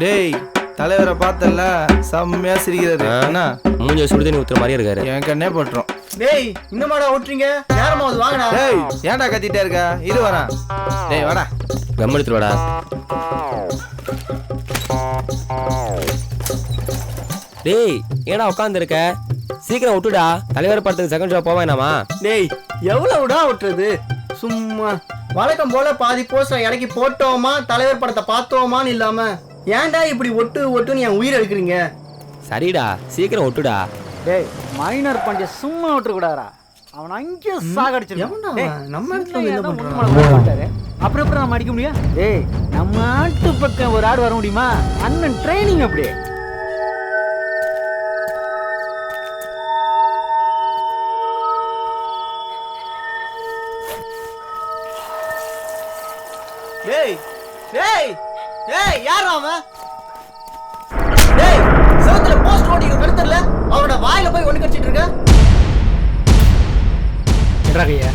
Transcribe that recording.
டேய் தலைவரை பார்த்தல செம்மையா சிரிக்கிறாரு. அண்ணா மூஞ்ச சுடு தண்ணி ஊத்துற மாதிரி இருக்காரு. என் கண்ணே பட்டுரும். டேய் இன்னமாடா ஓட்டுறீங்க? நேரமாவது வாங்கடா. டேய் ஏன்டா கத்திட்டே இருக்க? இரு வரேன். டேய் வாடா. கம் எடுத்துட்டு வாடா. டேய் ஏடா உட்காந்துருக்க? சீக்கிரம் விட்டுடா. தலைவர் படத்துக்கு செகண்ட் ஷோ போவேனாமா? டேய் எவ்வளவுடா ஓட்டுறது? சும்மா வழக்கம் போல பாதி போஸ்டர் இறக்கி போட்டோமா தலைவர் படத்தை பார்த்தோமான்னு இல்லாம ஏன்டா இப்படி ஒட்டுன்னு என் உயிரை எடுக்கிறீங்க? சரிடா சீக்கிரம் விட்டுடா. டேய் மைனர் பண்டிய சும்மா விட்டுற கூடாதா? அவன் அங்கே சாகடிச்சிருக்கான். நம்ம இடத்துல என்ன பண்றான்? அப்புறம் எப்படி நம்ம அடிக்க முடியும்? டேய் நம்ம நாட்டு பக்கம் ஒரு ஆடு வர முடியுமா? அண்ணன் ட்ரைனிங் அப்படியே. டேய் டேய் டேய் யாரா அவன்? டேய் செவத்துல போஸ்ட் ஓடிங்க கழுத்தறல அவனோட வாயில போய் ஒண்ணு கடிச்சிட்டு இருக்க. என்னடா கையா?